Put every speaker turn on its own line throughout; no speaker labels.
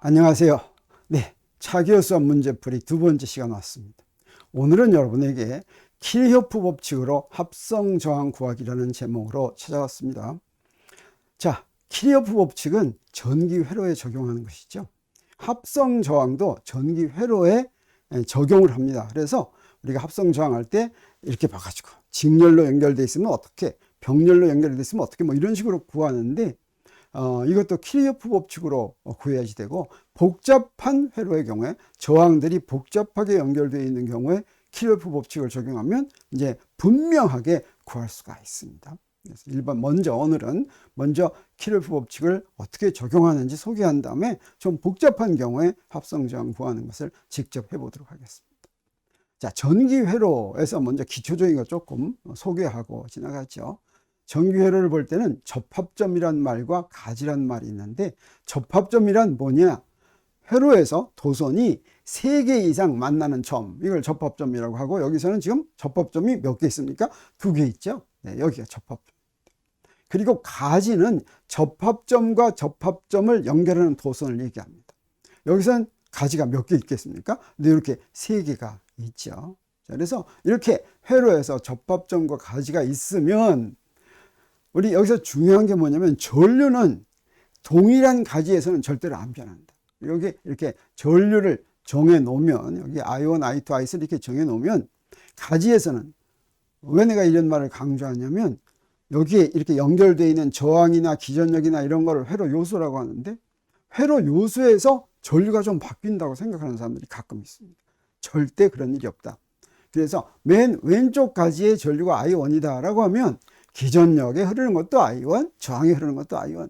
안녕하세요. 네, 차기호 수학 문제풀이 두 번째 시간 왔습니다. 오늘은 여러분에게 키르호프 법칙으로 합성 저항 구하기라는 제목으로 찾아왔습니다. 자, 키르호프 법칙은 전기 회로에 적용하는 것이죠. 합성 저항도 전기 회로에 적용을 합니다. 그래서 우리가 합성 저항할 때 이렇게 봐가지고 직렬로 연결되어 있으면 어떻게, 병렬로 연결되어 있으면 어떻게, 뭐 이런 식으로 구하는데 이것도 키르호프 법칙으로 구해야지 되고, 복잡한 회로의 경우에 저항들이 복잡하게 연결되어 있는 경우에 키르호프 법칙을 적용하면 이제 분명하게 구할 수가 있습니다. 그래서 오늘은 먼저 키르호프 법칙을 어떻게 적용하는지 소개한 다음에 좀 복잡한 경우에 합성 저항 구하는 것을 직접 해보도록 하겠습니다. 자, 전기 회로에서 먼저 기초적인 거 조금 소개하고 지나가죠. 전기 회로를 볼 때는 접합점이란 말과 가지란 말이 있는데, 접합점이란 뭐냐? 회로에서 도선이 3개 이상 만나는 점, 이걸 접합점이라고 하고, 여기서는 지금 접합점이 몇 개 있습니까? 2개 있죠. 네, 여기가 접합점. 그리고 가지는 접합점과 접합점을 연결하는 도선을 얘기합니다. 여기서는 가지가 몇 개 있겠습니까? 근데 이렇게 3개가 있죠. 자, 그래서 이렇게 회로에서 접합점과 가지가 있으면 우리 여기서 중요한 게 뭐냐면, 전류는 동일한 가지에서는 절대로 안 변한다. 여기 이렇게 전류를 정해 놓으면, 여기 I1, I2, I3 이렇게 정해 놓으면, 가지에서는 왜 내가 이런 말을 강조하냐면, 여기에 이렇게 연결되어 있는 저항이나 기전력이나 이런 거를 회로 요소라고 하는데, 회로 요소에서 전류가 좀 바뀐다고 생각하는 사람들이 가끔 있습니다. 절대 그런 일이 없다. 그래서 맨 왼쪽 가지의 전류가 I1이다 라고 하면, 기전력에 흐르는 것도 I1, 저항에 흐르는 것도 I1.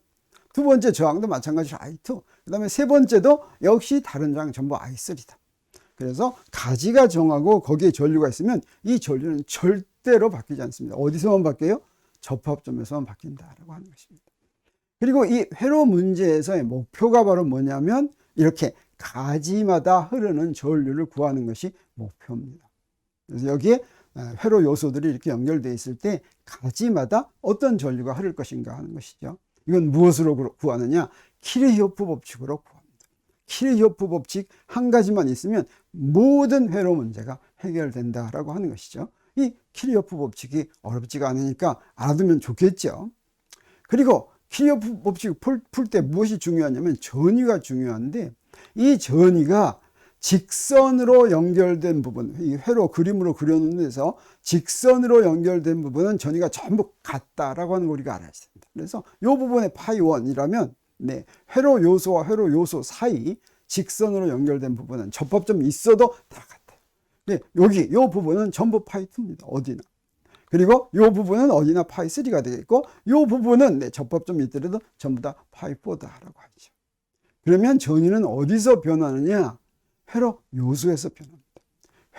두 번째 저항도 마찬가지로 I2. 그 다음에 세 번째도 역시 다른 저항 전부 I3다. 그래서 가지가 정하고 거기에 전류가 있으면 이 전류는 절대로 바뀌지 않습니다. 어디서만 바뀌어요? 접합점에서만 바뀐다라고 하는 것입니다. 그리고 이 회로 문제에서의 목표가 바로 뭐냐면, 이렇게 가지마다 흐르는 전류를 구하는 것이 목표입니다. 그래서 여기에 회로 요소들이 이렇게 연결되어 있을 때 가지마다 어떤 전류가 흐를 것인가 하는 것이죠. 이건 무엇으로 구하느냐? 키르호프 법칙으로 구합니다. 키르호프 법칙 한 가지만 있으면 모든 회로 문제가 해결된다라고 하는 것이죠. 이 키르호프 법칙이 어렵지가 않으니까 알아두면 좋겠죠. 그리고 키르호프 법칙 풀 때 무엇이 중요하냐면 전위가 중요한데, 이 전위가 직선으로 연결된 부분, 이 회로 그림으로 그려놓는 데서 직선으로 연결된 부분은 전위가 전부 같다라고 하는 걸 우리가 알아야 됩니다. 그래서 이 부분에 파이1이라면, 네, 회로 요소와 회로 요소 사이 직선으로 연결된 부분은 접합점이 있어도 다 같아요. 네, 여기 이 부분은 전부 파이2입니다. 어디나. 그리고 이 부분은 어디나 파이3가 되겠고, 이 부분은 네, 접합점이 있더라도 전부 다 파이4다라고 하죠. 그러면 전위는 어디서 변하느냐? 회로 요소에서 변합니다.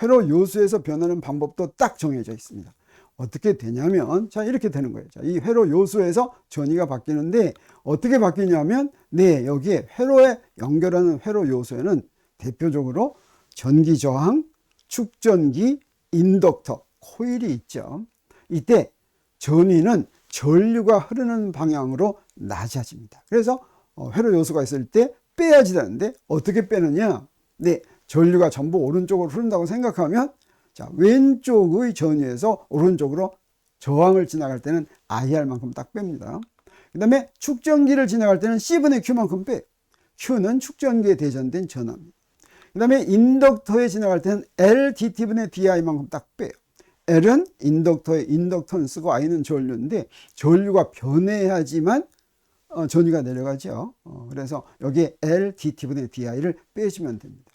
회로 요소에서 변하는 방법도 딱 정해져 있습니다. 어떻게 되냐면, 자, 이렇게 되는 거예요. 자, 이 회로 요소에서 전위가 바뀌는데, 어떻게 바뀌냐면, 네, 여기에 회로에 연결하는 회로 요소에는 대표적으로 전기 저항, 축전기, 인덕터, 코일이 있죠. 이때 전위는 전류가 흐르는 방향으로 낮아집니다. 그래서 회로 요소가 있을 때 빼야지 되는데, 어떻게 빼느냐? 네, 전류가 전부 오른쪽으로 흐른다고 생각하면, 자, 왼쪽의 전위에서 오른쪽으로 저항을 지나갈 때는 IR만큼 딱 뺍니다. 그 다음에 축전기를 지나갈 때는 C분의 Q만큼 빼요. Q는 축전기에 대전된 전압입니다. 그 다음에 인덕터에 지나갈 때는 L DT분의 DI만큼 딱 빼요. L은 인덕터는 쓰고 I는 전류인데, 전류가 변해야지만 전위가 내려가죠. 그래서 여기에 L DT분의 DI를 빼주면 됩니다.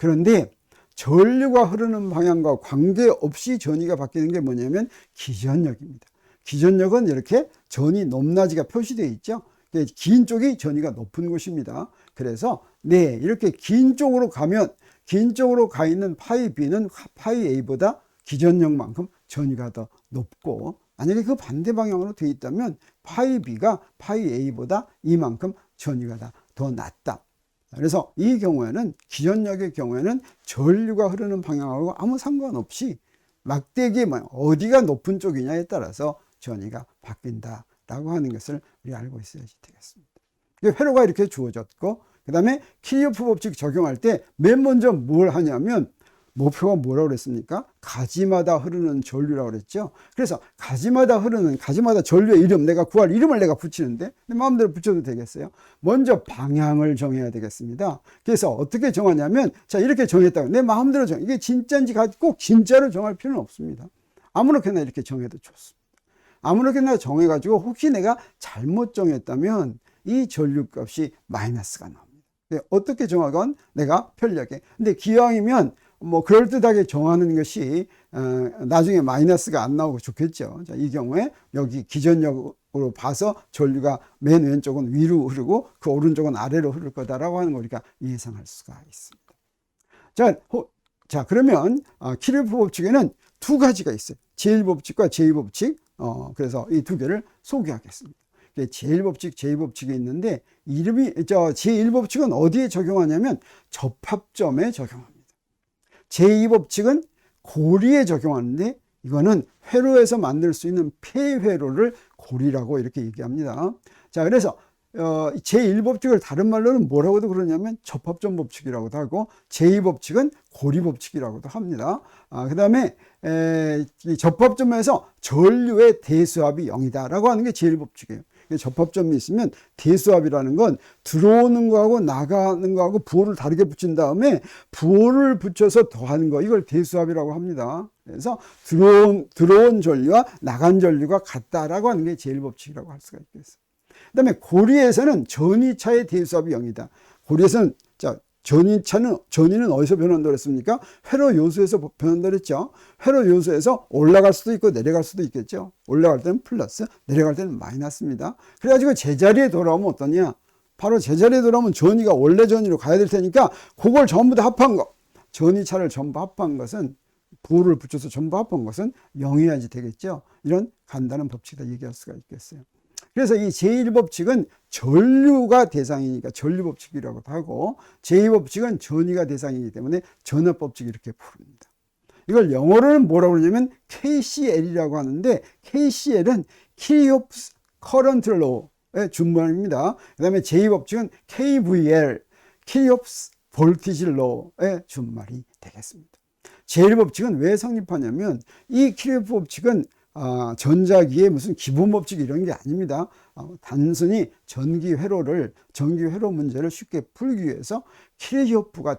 그런데 전류가 흐르는 방향과 관계없이 전위가 바뀌는 게 뭐냐면 기전력입니다. 기전력은 이렇게 전위 높낮이가 표시되어 있죠. 긴 쪽이 전위가 높은 곳입니다. 그래서 네, 이렇게 긴 쪽으로 가면, 긴 쪽으로 가 있는 파이 B는 파이 A보다 기전력만큼 전위가 더 높고, 만약에 그 반대 방향으로 되어 있다면 파이 B가 파이 A보다 이만큼 전위가 더 낮다. 그래서 이 경우에는, 기전력의 경우에는 전류가 흐르는 방향하고 아무 상관없이 막대기에 어디가 높은 쪽이냐에 따라서 전위가 바뀐다라고 하는 것을 우리 알고 있어야지 되겠습니다. 회로가 이렇게 주어졌고, 그 다음에 키리호프 법칙 적용할 때 맨 먼저 뭘 하냐면 목표가 뭐라고 그랬습니까? 가지마다 흐르는 전류라고 그랬죠. 그래서 가지마다 전류의 이름, 내가 구할 이름을 내가 붙이는데 내 마음대로 붙여도 되겠어요. 먼저 방향을 정해야 되겠습니다. 그래서 어떻게 정하냐면, 자, 이렇게 정했다고 내 마음대로 이게 진짜인지 꼭 진짜로 정할 필요는 없습니다. 아무렇게나 이렇게 정해도 좋습니다. 아무렇게나 정해가지고 혹시 내가 잘못 정했다면 이 전류값이 마이너스가 나옵니다. 어떻게 정하건 내가 편리하게. 근데 기왕이면 뭐 그럴듯하게 정하는 것이 나중에 마이너스가 안 나오고 좋겠죠. 자, 이 경우에 여기 기전력으로 봐서 전류가 맨 왼쪽은 위로 흐르고 그 오른쪽은 아래로 흐를 거다라고 하는 걸 우리가 예상할 수가 있습니다. 자, 그러면 키르호프 법칙에는 두 가지가 있어요. 제1법칙과 제2법칙. 그래서 이 두 개를 소개하겠습니다. 제1법칙, 제2법칙이 있는데 제1법칙은 어디에 적용하냐면 접합점에 적용합니다. 제2법칙은 고리에 적용하는데 이거는 회로에서 만들 수 있는 폐회로를 고리라고 이렇게 얘기합니다. 자, 그래서 제1법칙을 다른 말로는 뭐라고도 그러냐면 접합점 법칙이라고도 하고 제2법칙은 고리 법칙이라고도 합니다. 그 다음에 이 접합점에서 전류의 대수합이 0이다라고 하는 게 제1법칙이에요. 접합점이 있으면 대수합이라는 건 들어오는 거하고 나가는 거하고 부호를 다르게 붙인 다음에 부호를 붙여서 더하는 거, 이걸 대수합이라고 합니다. 그래서 들어온 전류와 나간 전류가 같다라고 하는 게 제1법칙이라고 할 수가 있겠어요. 그 다음에 고리에서는 전위차의 대수합이 0이다. 고리에서는, 자, 전위는 어디서 변한다고 그랬습니까? 회로 요소에서 변한다고 그랬죠. 회로 요소에서 올라갈 수도 있고 내려갈 수도 있겠죠. 올라갈 때는 플러스, 내려갈 때는 마이너스입니다. 그래가지고 제자리에 돌아오면 어떠냐? 바로 제자리에 돌아오면 전위가 원래 전위로 가야 될 테니까 그걸 전부 다 합한 거, 전위차를 전부 합한 것은, 부호를 붙여서 전부 합한 것은 0이어야지 되겠죠. 이런 간단한 법칙이다 얘기할 수가 있겠어요. 그래서 이 제1법칙은 전류가 대상이니까 전류법칙이라고도 하고, 제2법칙은 전위가 대상이기 때문에 전압법칙 이렇게 부릅니다. 이걸 영어로는 뭐라고 그러냐면 KCL이라고 하는데, KCL은 키리호프 커런트 로의 준말입니다. 그 다음에 제2법칙은 KVL, 키리호프 볼티지 로의 준말이 되겠습니다. 제1법칙은 왜 성립하냐면, 이 키리호프 법칙은 전자기의 무슨 기본 법칙 이런 게 아닙니다. 단순히 전기 회로 문제를 쉽게 풀기 위해서 키르히호프가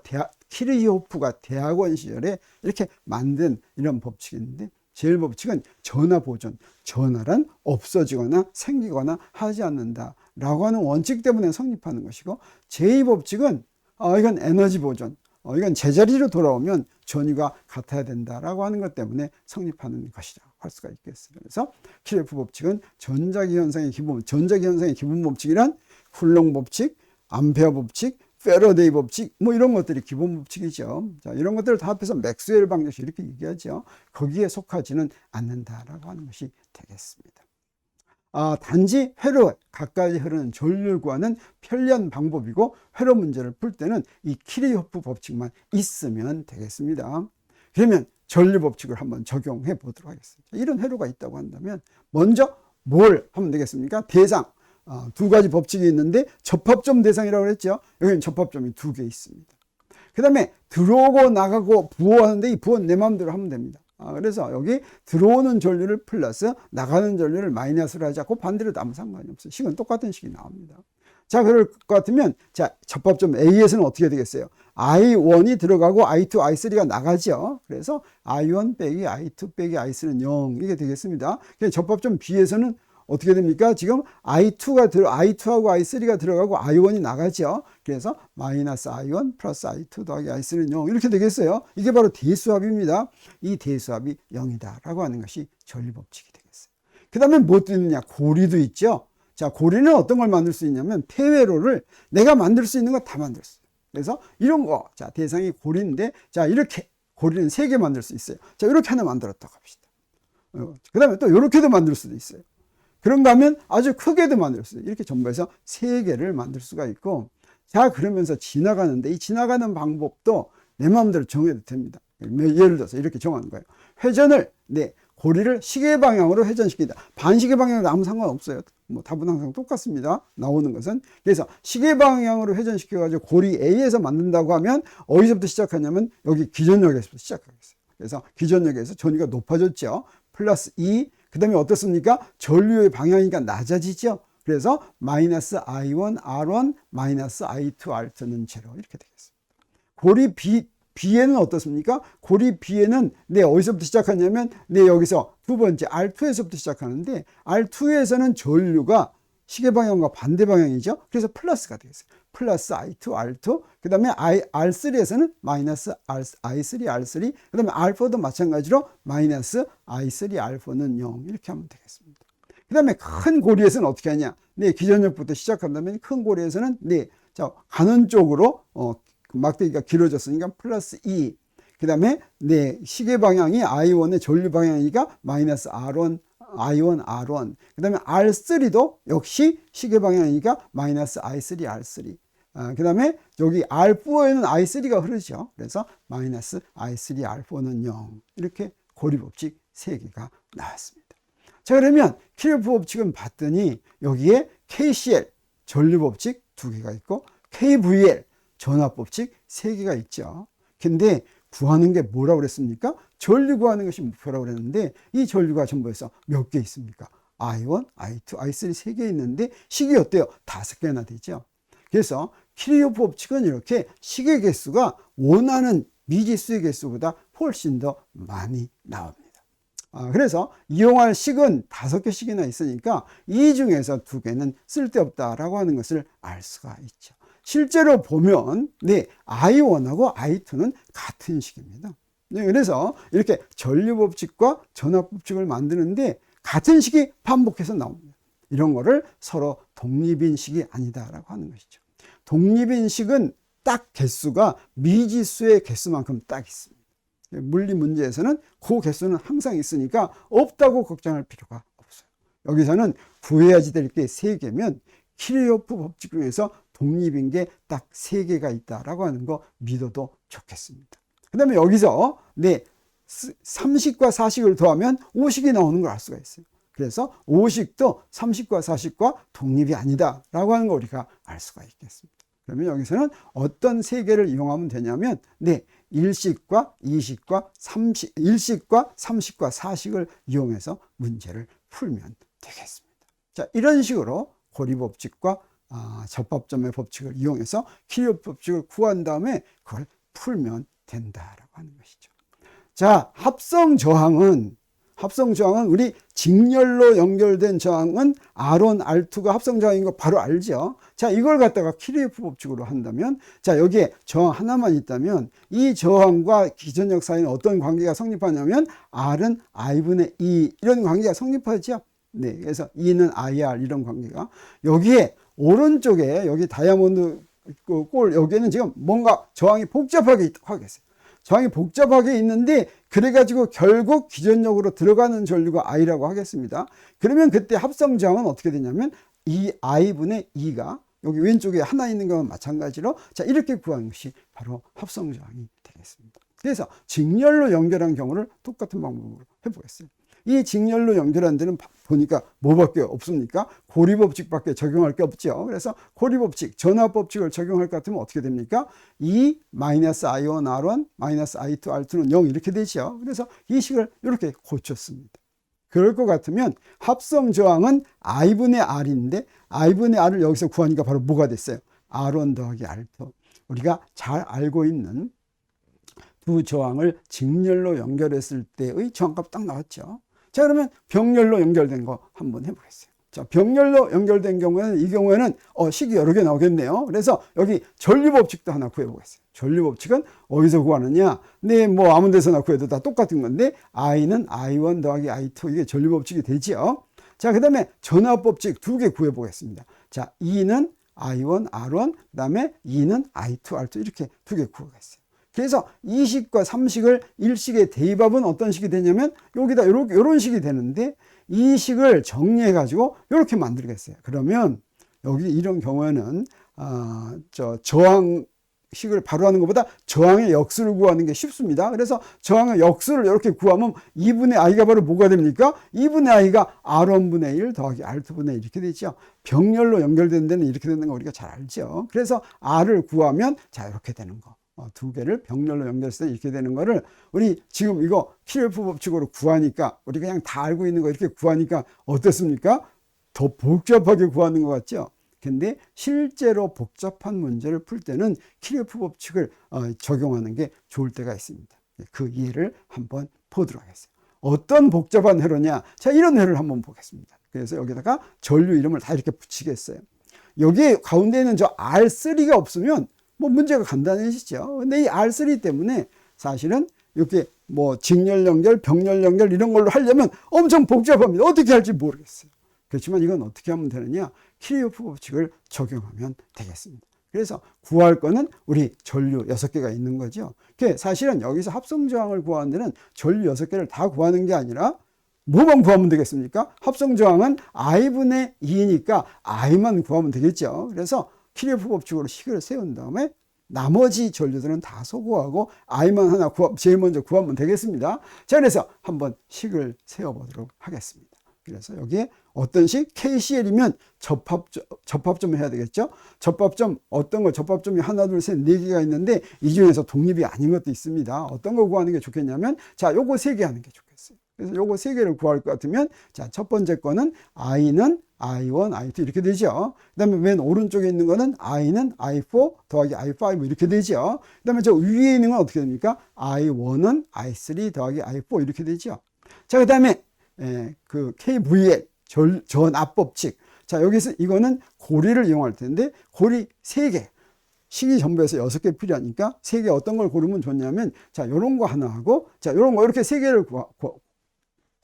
대학원 시절에 이렇게 만든 이런 법칙인데, 제1법칙은 전하 보존, 전하란 없어지거나 생기거나 하지 않는다라고 하는 원칙 때문에 성립하는 것이고, 제2법칙은 이건 에너지 보존, 이건 제자리로 돌아오면 전위가 같아야 된다라고 하는 것 때문에 성립하는 것이라고 할 수가 있겠습니다. 그래서 키르호프 법칙은 전자기 현상의 기본 법칙이란 쿨롱 법칙, 암페어 법칙, 패러데이 법칙, 뭐 이런 것들이 기본 법칙이죠. 자, 이런 것들을 다 합해서 맥스웰 방정식 이렇게 얘기하죠. 거기에 속하지는 않는다라고 하는 것이 되겠습니다. 단지 회로 가까이 흐르는 전류를 구하는 편리한 방법이고, 회로 문제를 풀 때는 이 키르호프 법칙만 있으면 되겠습니다. 그러면 전류 법칙을 한번 적용해 보도록 하겠습니다. 이런 회로가 있다고 한다면 먼저 뭘 하면 되겠습니까? 대상, 두 가지 법칙이 있는데 접합점 대상이라고 그랬죠. 여기는 접합점이 두 개 있습니다. 그 다음에 들어오고 나가고 부호하는데 이 부호는 내 마음대로 하면 됩니다. 그래서 여기 들어오는 전류를 플러스, 나가는 전류를 마이너스로 하지 않고 반대로도 아무 상관이 없어요. 식은 똑같은 식이 나옵니다. 자, 그럴 것 같으면, 자, 접합점 A에서는 어떻게 되겠어요? I1이 들어가고 I2, I3가 나가죠. 그래서 I1 빼기 I2 빼기 I3는 0, 이게 되겠습니다. 접합점 B에서는 어떻게 됩니까? 지금 I2하고 I3가 들어가고 I1이 나가죠. 그래서 마이너스 I1 플러스 I2 더하기 I3는 0, 이렇게 되겠어요. 이게 바로 대수합입니다. 이 대수합이 0이다라고 하는 것이 전류법칙이 되겠어요. 그 다음에 무엇도 있느냐? 고리도 있죠. 자, 고리는 어떤 걸 만들 수 있냐면 폐회로를 내가 만들 수 있는 거 다 만들 수 있어요. 그래서 이런 거, 자, 대상이 고리인데, 자, 이렇게 고리는 3개 만들 수 있어요. 자, 이렇게 하나 만들었다고 합시다. 그 다음에 또 이렇게도 만들 수도 있어요. 그런가 하면 아주 크게도 만들 수 있어요. 이렇게 전부 해서 3개를 만들 수가 있고, 자, 그러면서 지나가는데, 이 지나가는 방법도 내 마음대로 정해도 됩니다. 예를 들어서 이렇게 정하는 거예요. 회전을 고리를 시계 방향으로 회전시킨다. 반시계 방향으로 아무 상관없어요. 뭐 답은 항상 똑같습니다. 나오는 것은. 그래서 시계 방향으로 회전시켜가지고 고리 A에서 만든다고 하면 어디서부터 시작하냐면 여기 기전역에서부터 시작하겠어요. 그래서 기전역에서 전위가 높아졌죠. 플러스 2. 그 다음에 어떻습니까? 전류의 방향이니까 낮아지죠. 그래서 마이너스 I1, R1, 마이너스 I2, R2는 제로 이렇게 되겠습니다. 고리 B에는 어떻습니까? 고리 B에는 어디서부터 시작하냐면 여기서 두 번째 R2에서부터 시작하는데 R2에서는 전류가 시계 방향과 반대 방향이죠. 그래서 플러스가 되겠어요. 플러스 I2, R2. 그 다음에 R3에서는 마이너스 I3, R3. 그 다음에 R4도 마찬가지로 마이너스 I3, R4는 0. 이렇게 하면 되겠습니다. 그 다음에 큰 고리에서는 어떻게 하냐. 기전역부터 시작한다면 큰 고리에서는 자, 가는 쪽으로 막대기가 길어졌으니까 플러스 2. 그 다음에 시계 방향이 I1의 전류 방향이니까 마이너스 R1, I1, R1. 그 다음에 R3도 역시 시계 방향이니까 마이너스 I3, R3. 그 다음에 여기 R4에는 I3가 흐르죠. 그래서 마이너스 I3, R4는 0. 이렇게 고리법칙 3개가 나왔습니다. 자, 그러면 킬로프 법칙은 봤더니 여기에 KCL 전류법칙 2개가 있고 KVL 전압법칙 3개가 있죠. 근데 구하는 게 뭐라고 그랬습니까? 전류 구하는 것이 목표라고 그랬는데 이 전류가 전부에서 몇 개 있습니까? I1, I2, I3 3개 있는데 식이 어때요? 5개나 되죠. 그래서 킬로프 법칙은 이렇게 식의 개수가 원하는 미지수의 개수보다 훨씬 더 많이 나옵니다. 그래서 이용할 식은 5개씩이나 있으니까 이 중에서 2개는 쓸데없다라고 하는 것을 알 수가 있죠. 실제로 보면 I1하고 I2는 같은 식입니다. 그래서 이렇게 전류법칙과 전압법칙을 만드는데 같은 식이 반복해서 나옵니다. 이런 거를 서로 독립인 식이 아니다라고 하는 것이죠. 독립인 식은 딱 개수가 미지수의 개수만큼 딱 있습니다. 물리 문제에서는 그 개수는 항상 있으니까 없다고 걱정할 필요가 없어요. 여기서는 구해야지 될 게 3개면 킬로프 법칙 중에서 독립인 게 딱 3개가 있다라고 하는 거 믿어도 좋겠습니다. 그 다음에 여기서 3식과 4식을 더하면 5식이 나오는 걸 알 수가 있어요. 그래서 5식도 3식과 4식과 독립이 아니다라고 하는 걸 우리가 알 수가 있겠습니다. 그러면 여기서는 어떤 3개를 이용하면 되냐면 1식과 2식과 3식, 1식과 3식과 4식을 이용해서 문제를 풀면 되겠습니다. 자, 이런 식으로 고리법칙과 접합점의 법칙을 이용해서 킬로프 법칙을 구한 다음에 그걸 풀면 된다라고 하는 것이죠. 자, 합성 저항은 우리 직렬로 연결된 저항은 R1, R2가 합성 저항인 거 바로 알죠. 자, 이걸 갖다가 킬로프 법칙으로 한다면, 자, 여기에 저항 하나만 있다면 이 저항과 기전역 사이는 어떤 관계가 성립하냐면 R은 I분의 2 이런 관계가 성립하죠. 그래서 E는 IR 이런 관계가 여기에 오른쪽에 여기 다이아몬드 골 여기에는 지금 뭔가 저항이 복잡하게 하겠어요. 저항이 복잡하게 있는데 그래가지고 결국 기전역으로 들어가는 전류가 I라고 하겠습니다. 그러면 그때 합성 저항은 어떻게 되냐면 이 I분의 2가 여기 왼쪽에 하나 있는 것과 마찬가지로 자 이렇게 구하는 것이 바로 합성 저항이 되겠습니다. 그래서 직렬로 연결한 경우를 똑같은 방법으로 해보겠어요. 이 직렬로 연결한 데는 보니까 뭐밖에 없습니까? 고리법칙밖에 적용할 게 없죠. 그래서 고리법칙, 전압법칙을 적용할 것 같으면 어떻게 됩니까? 이 마이너스 I1, R1, 마이너스 I2, R2는 0 이렇게 되죠. 그래서 이 식을 이렇게 고쳤습니다. 그럴 것 같으면 합성 저항은 I분의 R인데 I분의 R을 여기서 구하니까 바로 뭐가 됐어요? R1 더하기 R2. 우리가 잘 알고 있는 두 저항을 직렬로 연결했을 때의 저항값 딱 나왔죠. 자, 그러면 병렬로 연결된 거 한번 해보겠어요. 자, 병렬로 연결된 경우에는 이 경우에는 식이 여러 개 나오겠네요. 그래서 여기 전류법칙도 하나 구해보겠어요. 전류법칙은 어디서 구하느냐? 뭐 아무 데서나 구해도 다 똑같은 건데 I는 I1 더하기 I2 이게 전류법칙이 되죠. 자, 그 다음에 전압법칙 2개 구해보겠습니다. 자, E는 I1, R1, 그 다음에 E는 I2, R2 이렇게 2개 구하겠어요. 그래서 2식과 3식을 1식에 대입하면 어떤 식이 되냐면 여기다 이런 식이 되는데 이 식을 정리해 가지고 이렇게 만들겠어요. 그러면 여기 이런 경우에는 저항 식을 바로 하는 것보다 저항의 역수를 구하는 게 쉽습니다. 그래서 저항의 역수를 이렇게 구하면 2분의 i가 바로 뭐가 됩니까? 2분의 i가 r1분의 1 더하기 r2분의 1 이렇게 되죠. 병렬로 연결되는 데는 이렇게 되는 거 우리가 잘 알죠. 그래서 r을 구하면 자 이렇게 되는 거. 두 개를 병렬로 연결했을 때 이렇게 되는 거를 우리 지금 이거 키르호프 법칙으로 구하니까 우리 그냥 다 알고 있는 거 이렇게 구하니까 어떻습니까? 더 복잡하게 구하는 것 같죠? 근데 실제로 복잡한 문제를 풀 때는 키르호프 법칙을 적용하는 게 좋을 때가 있습니다. 그 이해를 한번 보도록 하겠습니다. 어떤 복잡한 회로냐? 자, 이런 회로를 한번 보겠습니다. 그래서 여기다가 전류 이름을 다 이렇게 붙이겠어요. 여기 가운데 있는 저 R3가 없으면 뭐 문제가 간단해지죠. 근데 이 R3 때문에 사실은 이렇게 뭐 직렬 연결, 병렬 연결 이런 걸로 하려면 엄청 복잡합니다. 어떻게 할지 모르겠어요. 그렇지만 이건 어떻게 하면 되느냐? 키르호프 법칙을 적용하면 되겠습니다. 그래서 구할 거는 우리 전류 6개가 있는 거죠. 사실은 여기서 합성저항을 구하는 데는 전류 6개를 다 구하는 게 아니라 뭐만 구하면 되겠습니까? 합성저항은 i분의 2니까 i만 구하면 되겠죠. 그래서 키르호프 법칙으로 식을 세운 다음에 나머지 전류들은 다 소구하고 i만 하나 제일 먼저 구하면 되겠습니다. 자, 그래서 한번 식을 세워보도록 하겠습니다. 그래서 여기에 어떤 식? KCl이면 접합점 해야 되겠죠? 접합점, 어떤 거 접합점이 하나, 둘, 셋, 4개가 있는데 이 중에서 독립이 아닌 것도 있습니다. 어떤 거 구하는 게 좋겠냐면 자, 요거 3개 하는 게 좋겠어요. 그래서 요거 3개를 구할 것 같으면 자, 첫 번째 거는 i는 i1, i2 이렇게 되죠. 그 다음에 맨 오른쪽에 있는 거는 i는 i4 더하기 i5 이렇게 되죠. 그 다음에 저 위에 있는 건 어떻게 됩니까? i1은 i3 더하기 i4 이렇게 되죠. 자, 그 다음에 그 KVL 전압법칙. 자, 여기서 이거는 고리를 이용할 텐데 고리 3개. 식이 전부에서 6개 필요하니까 3개 어떤 걸 고르면 좋냐면 자, 요런 거 하나 하고 자, 요런 거 이렇게 3개를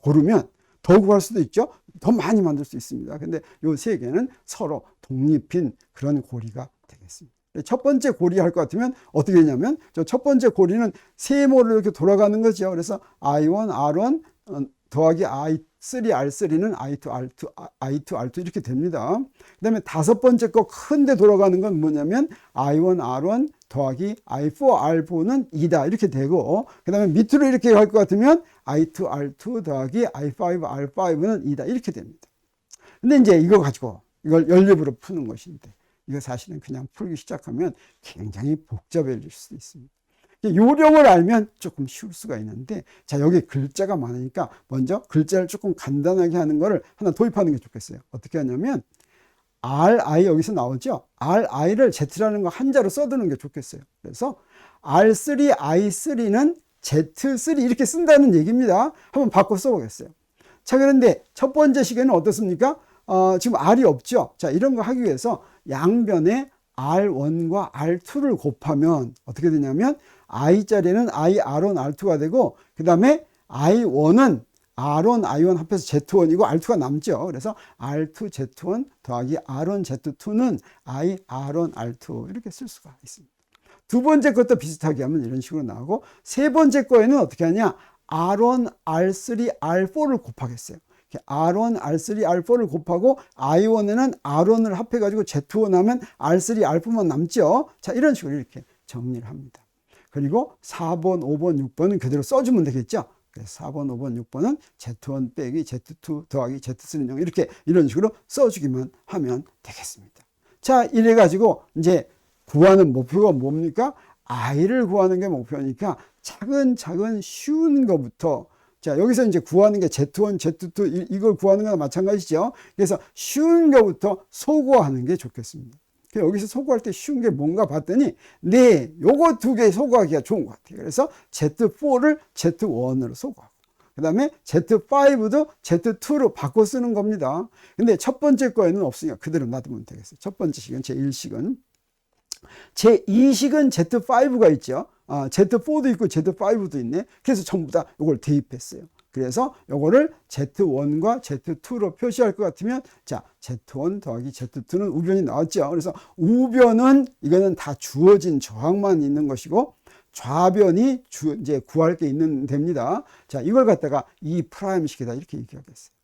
고르면 더 구할 수도 있죠. 더 많이 만들 수 있습니다. 근데 요 3개는 서로 독립인 그런 고리가 되겠습니다. 첫 번째 고리 할 것 같으면 어떻게 되냐면 저 첫 번째 고리는 세모를 이렇게 돌아가는 거죠. 그래서 I1, R1 더하기 I3, R3는 I2, R2 이렇게 됩니다. 그 다음에 다섯 번째 거 큰데 돌아가는 건 뭐냐면 I1, R1 더하기 I4, R4는 2다 이렇게 되고 그 다음에 밑으로 이렇게 갈 것 같으면 I2, R2 더하기 I5, R5는 2다 이렇게 됩니다. 근데 이제 이거 가지고 이걸 연립으로 푸는 것인데 이거 사실은 그냥 풀기 시작하면 굉장히 복잡해질 수도 있습니다. 요령을 알면 조금 쉬울 수가 있는데 자, 여기 글자가 많으니까 먼저 글자를 조금 간단하게 하는 거를 하나 도입하는 게 좋겠어요. 어떻게 하냐면 RI 여기서 나오죠. RI를 Z라는 거 한자로 써두는 게 좋겠어요. 그래서 R3, I3는 Z3 이렇게 쓴다는 얘기입니다. 한번 바꿔 써보겠어요. 자, 그런데 첫 번째 시계는 어떻습니까? 지금 R이 없죠. 자, 이런 거 하기 위해서 양변에 R1과 R2를 곱하면 어떻게 되냐면 I자리는 I, R1, R2가 되고 그 다음에 I1은 R1, I1 합해서 Z1이고 R2가 남죠. 그래서 R2, Z1 더하기 R1, Z2는 I, R1, R2 이렇게 쓸 수가 있습니다. 두 번째 것도 비슷하게 하면 이런 식으로 나오고 세 번째 거에는 어떻게 하냐 R1, R3, R4를 곱하겠어요. R1, R3, R4를 곱하고 I1에는 R1을 합해가지고 Z1 하면 R3, R4만 남죠. 자, 이런 식으로 이렇게 정리를 합니다. 그리고 4번, 5번, 6번은 그대로 써주면 되겠죠. 그래서 4번, 5번, 6번은 Z1 빼기 Z2 더하기 Z3는 0 이렇게 이런 식으로 써주기만 하면 되겠습니다. 자, 이래가지고 이제 구하는 목표가 뭡니까? I를 구하는 게 목표니까 차근차근 쉬운 거부터 자, 여기서 이제 구하는 게 Z1, Z2 이걸 구하는 거나 마찬가지죠. 그래서 쉬운 거부터 소구하는 게 좋겠습니다. 여기서 소구할 때 쉬운 게 뭔가 봤더니 네, 요거 두 개 소구하기가 좋은 것 같아요. 그래서 Z4를 Z1으로 소구하고 그 다음에 Z5도 Z2로 바꿔 쓰는 겁니다. 근데 첫 번째 거에는 없으니까 그대로 놔두면 되겠어요. 첫 번째 식은 제1식은 제2식은 Z5가 있죠. Z4도 있고 Z5도 있네. 그래서 전부 다 이걸 대입했어요. 그래서 요거를 Z1과 Z2로 표시할 것 같으면 자, Z1 더하기 Z2는 우변이 나왔죠. 그래서 우변은 이거는 다 주어진 저항만 있는 것이고 좌변이 이제 구할 게 있는 됩니다. 자, 이걸 갖다가 이 프라임 식이다 이렇게 얘기하겠어요.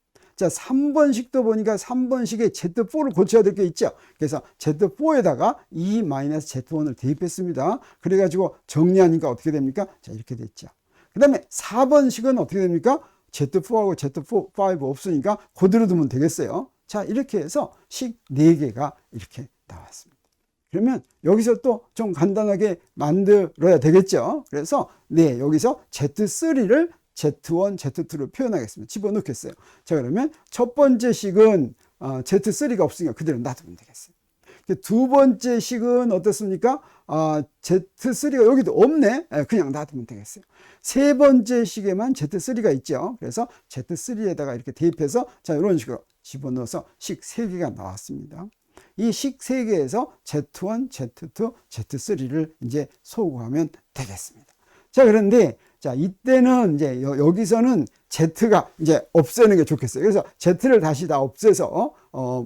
자, 3번식도 보니까 3번식에 Z4를 고쳐야 될 게 있죠. 그래서 Z4에다가 E-Z1을 대입했습니다. 그래가지고 정리하니까 어떻게 됩니까? 자, 이렇게 됐죠. 그 다음에 4번식은 어떻게 됩니까? Z4하고 Z5 없으니까 그대로 두면 되겠어요. 자, 이렇게 해서 식 4개가 이렇게 나왔습니다. 그러면 여기서 또 좀 간단하게 만들어야 되겠죠. 그래서 네, 여기서 Z3를 Z1, Z2로 표현하겠습니다. 집어넣겠어요. 자, 그러면 첫 번째 식은 Z3가 없으니까 그대로 놔두면 되겠어요. 두 번째 식은 어떻습니까? Z3가 여기도 없네. 그냥 놔두면 되겠어요. 세 번째 식에만 Z3가 있죠. 그래서 Z3에다가 이렇게 대입해서 자, 이런 식으로 집어넣어서 식 3개가 나왔습니다. 이 식 3개에서 Z1, Z2, Z3를 이제 소구하면 되겠습니다. 자, 그런데 자, 이때는 이제 여기서는 Z가 이제 없애는 게 좋겠어요. 그래서 Z를 다시 다 없애서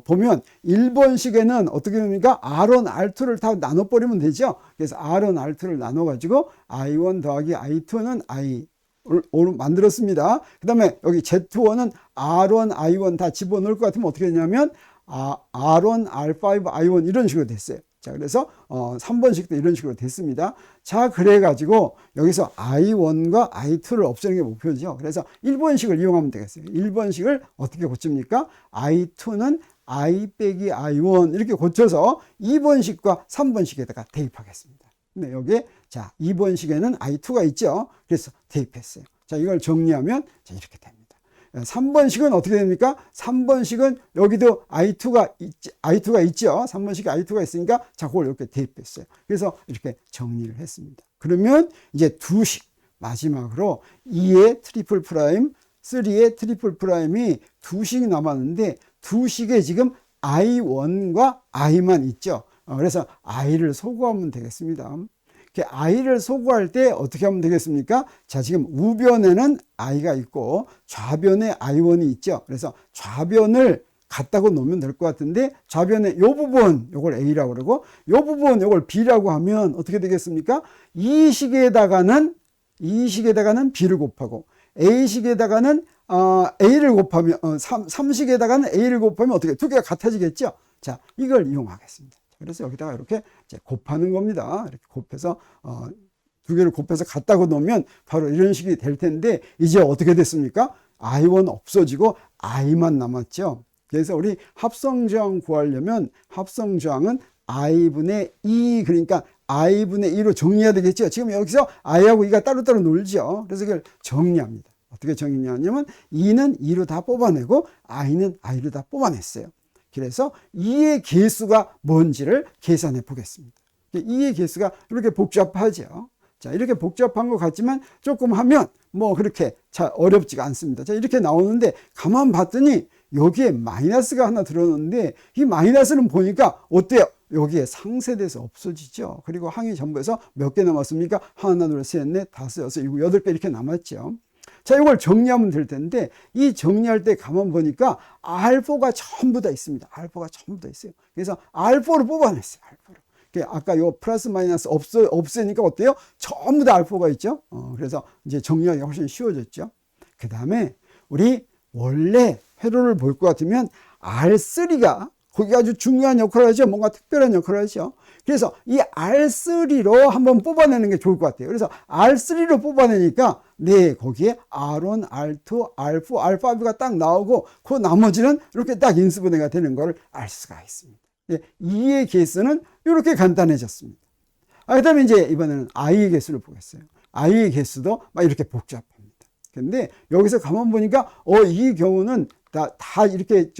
보면 1번식에는 어떻게 됩니까? R1, R2를 다 나눠버리면 되죠. 그래서 R1, R2를 나눠가지고 I1 더하기 I2는 I5로 만들었습니다. 그 다음에 여기 Z1은 R1, I1 다 집어넣을 것 같으면 어떻게 되냐면 R1, R5, I1 이런 식으로 됐어요. 자, 그래서 3번식도 이런 식으로 됐습니다. 자, 그래가지고 여기서 I1과 I2를 없애는 게 목표죠. 그래서 1번식을 이용하면 되겠어요. 1번식을 어떻게 고칩니까? I2는 I 빼기 I1 이렇게 고쳐서 2번식과 3번식에다가 대입하겠습니다. 근데 여기에 자, 2번식에는 I2가 있죠. 그래서 대입했어요. 자, 이걸 정리하면 자, 이렇게 됩니다. 3번식은 어떻게 됩니까? 3번식은 여기도 I2가 있죠. 3번식에 I2가 있으니까 자, 그걸 이렇게 대입했어요. 그래서 이렇게 정리를 했습니다. 그러면 이제 두 식, 마지막으로 2의 트리플 프라임, 3의 트리플 프라임이 두 식 남았는데 두 식에 지금 I1과 I만 있죠. 그래서 I를 소구하면 되겠습니다. I를 소구할 때 어떻게 하면 되겠습니까? 자, 지금 우변에는 I가 있고 좌변에 I1이 있죠. 그래서 좌변을 같다고 놓으면 될 것 같은데 좌변에 요 부분 요걸 A라고 그러고 요 부분 요걸 B라고 하면 어떻게 되겠습니까? 이 식에다가는 B를 곱하고 A식에다가는 A를 곱하면 3식에다가는 A를 곱하면 어떻게 두 개가 같아지겠죠? 자, 이걸 이용하겠습니다. 그래서 여기다가 이렇게 이제 곱하는 겁니다. 이렇게 곱해서 두 개를 곱해서 같다고 놓으면 바로 이런 식이 될 텐데 이제 어떻게 됐습니까? I1 없어지고 I만 남았죠. 그래서 우리 합성저항 구하려면 합성저항은 I분의 2 그러니까 I분의 2로 정리해야 되겠죠. 지금 여기서 I하고 2가 따로따로 놀죠. 그래서 이걸 정리합니다. 어떻게 정리하냐면 2는 2로 다 뽑아내고 I는 I로 다 뽑아냈어요. 그래서 2의 개수가 뭔지를 계산해 보겠습니다. 2의 개수가 이렇게 복잡하죠. 자, 이렇게 복잡한 것 같지만 조금 하면 뭐 그렇게 잘 어렵지가 않습니다. 자, 이렇게 나오는데 가만 봤더니 여기에 마이너스가 하나 들어오는데 이 마이너스는 보니까 어때요? 여기에 상쇄돼서 없어지죠. 그리고 항이 전부에서 몇 개 남았습니까? 하나, 둘, 셋, 넷, 다섯, 여섯, 일곱, 8개 이렇게 남았죠. 자, 이걸 정리하면 될 텐데 이 정리할 때 가만 보니까 알파가 전부 다 있습니다. 알파가 전부 다 있어요. 그래서 알파를 뽑아냈어요. 알파를. 아까 요 플러스 마이너스 없으니까 어때요? 전부 다 알파가 있죠. 그래서 이제 정리하기 훨씬 쉬워졌죠. 그 다음에 우리 원래 회로를 볼 것 같으면 R3가 거기 아주 중요한 역할을 하죠. 뭔가 특별한 역할을 하죠. 그래서 이 R3로 한번 뽑아내는 게 좋을 것 같아요. 그래서 R3로 뽑아내니까 네, 거기에 R1, R2, R4, R5가 딱 나오고 그 나머지는 이렇게 딱 인수분해가 되는 걸 알 수가 있습니다. 네, 2의 개수는 이렇게 간단해졌습니다. 그 다음에 이제 이번에는 I의 개수를 보겠어요. I의 개수도 막 이렇게 복잡합니다. 근데 여기서 가만 보니까 이 경우는 다 이렇게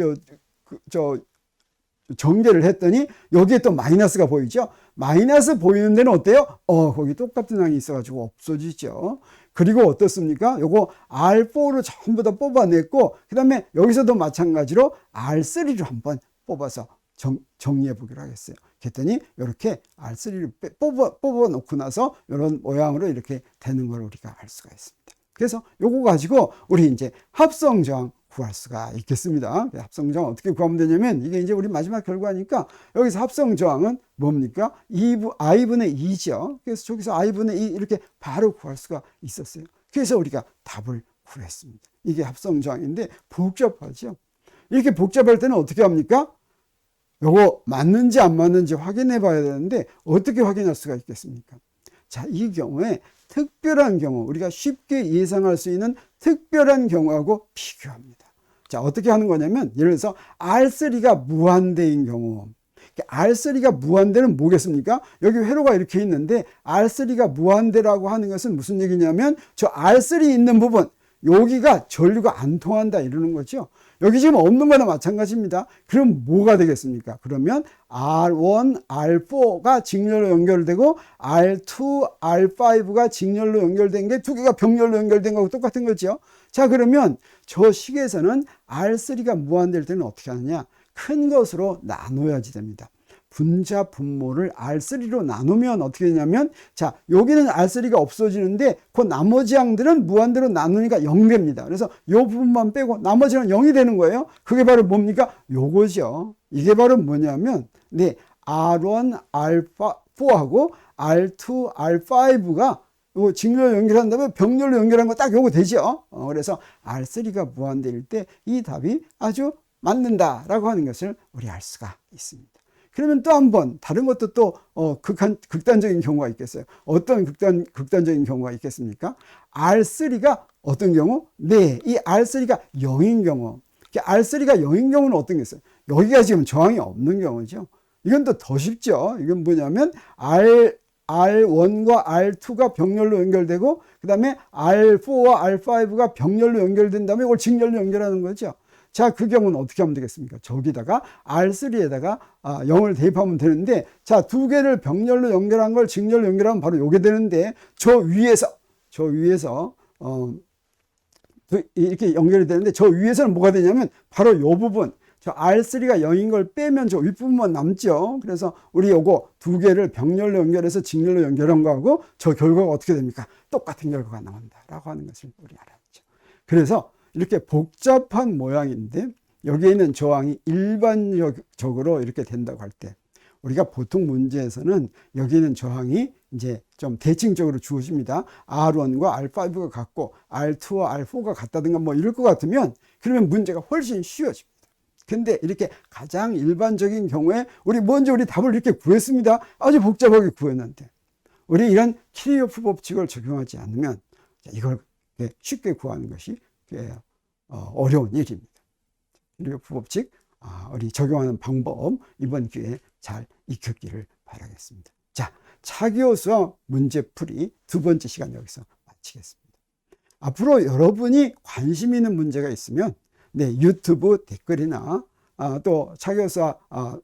전개를 했더니 여기에 또 마이너스가 보이죠. 마이너스 보이는 데는 어때요? 거기 똑같은 항이 있어가지고 없어지죠. 그리고 어떻습니까? 요거 R4로 전부 다 뽑아냈고 그 다음에 여기서도 마찬가지로 R3로 한번 뽑아서 정리해 보기로 하겠어요. 그랬더니 이렇게 R3를 뽑아 놓고 나서 이런 모양으로 이렇게 되는 걸 우리가 알 수가 있습니다. 그래서 요거 가지고 우리 이제 합성저항 구할 수가 있겠습니다. 합성저항 어떻게 구하면 되냐면 이게 이제 우리 마지막 결과니까 여기서 합성저항은 뭡니까? I분의 2죠. 그래서 저기서 I분의 2 이렇게 바로 구할 수가 있었어요. 그래서 우리가 답을 구했습니다. 이게 합성저항인데 복잡하죠. 이렇게 복잡할 때는 어떻게 합니까? 요거 맞는지 안 맞는지 확인해 봐야 되는데 어떻게 확인할 수가 있겠습니까? 자, 이 경우에 특별한 경우, 우리가 쉽게 예상할 수 있는 특별한 경우하고 비교합니다. 자, 어떻게 하는 거냐면, 예를 들어서 R3가 무한대인 경우, R3가 무한대는 뭐겠습니까? 여기 회로가 이렇게 있는데 R3가 무한대라고 하는 것은 무슨 얘기냐면, 저 R3 있는 부분, 여기가 전류가 안 통한다 이러는 거죠. 여기 지금 없는 거나 마찬가지입니다. 그럼 뭐가 되겠습니까? 그러면 R1, R4가 직렬로 연결되고 R2, R5가 직렬로 연결된 게 두 개가 병렬로 연결된 거하고 똑같은 거죠. 자, 그러면 저 식에서는 R3가 무한될 때는 어떻게 하느냐? 큰 것으로 나눠야지 됩니다. 분자 분모를 R3로 나누면 어떻게 되냐면, 자, 여기는 R3가 없어지는데 그 나머지 양들은 무한대로 나누니까 0됩니다. 그래서 이 부분만 빼고 나머지는 0이 되는 거예요. 그게 바로 뭡니까? 요거죠. 이게 바로 뭐냐면, 네, R1, R4하고 R2, R5가 요 직렬로 연결한 다음에 병렬로 연결한 거 딱 요거 되죠. 그래서 R3가 무한대일 때 이 답이 아주 맞는다라고 하는 것을 우리 알 수가 있습니다. 그러면 또 한 번 다른 것도 또 극단적인 경우가 있겠어요. 어떤 극단적인 경우가 있겠습니까? R3가 어떤 경우? 네, 이 R3가 0인 경우. R3가 0인 경우는 어떤 게 있어요? 여기가 지금 저항이 없는 경우죠. 이건 또 더 쉽죠. 이건 뭐냐면 R1과 R2가 병렬로 연결되고 그 다음에 R4와 R5가 병렬로 연결된 다음에 이걸 직렬로 연결하는 거죠. 자, 그 경우는 어떻게 하면 되겠습니까? 저기다가 R3에다가 0을 대입하면 되는데, 자, 두 개를 병렬로 연결한 걸 직렬로 연결하면 바로 요게 되는데, 저 위에서 이렇게 연결이 되는데, 저 위에서는 뭐가 되냐면 바로 요 부분, 저 R3가 0인 걸 빼면 저 윗부분만 남죠. 그래서 우리 요거 두 개를 병렬로 연결해서 직렬로 연결한 거하고 저 결과가 어떻게 됩니까? 똑같은 결과가 나온다라고 하는 것을 우리 알았죠. 그래서 이렇게 복잡한 모양인데 여기에 있는 저항이 일반적으로 이렇게 된다고 할 때, 우리가 보통 문제에서는 여기 있는 저항이 이제 좀 대칭적으로 주어집니다. R1과 R5가 같고 R2와 R4가 같다든가 뭐 이럴 것 같으면 그러면 문제가 훨씬 쉬워집니다. 근데 이렇게 가장 일반적인 경우에 우리 답을 이렇게 구했습니다. 아주 복잡하게 구했는데 우리 이런 키르호프 법칙을 적용하지 않으면 이걸 쉽게 구하는 것이 어려운 일입니다. 키르호프 법칙 우리 적용하는 방법 이번 기회에 잘 익혔기를 바라겠습니다. 자, 차기호수와 문제풀이 두 번째 시간 여기서 마치겠습니다. 앞으로 여러분이 관심 있는 문제가 있으면 유튜브 댓글이나 또 차기호수와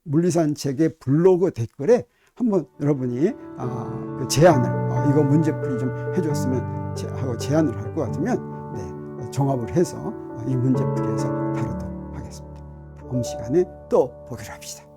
물리산 책의 블로그 댓글에 한번 여러분이 그 제안을 이거 문제풀이 좀 해줬으면 하고 제안을 할 것 같으면 종합을 해서 이 문제풀이에서 다루도록 하겠습니다. 다음 시간에 또 보기로 합시다.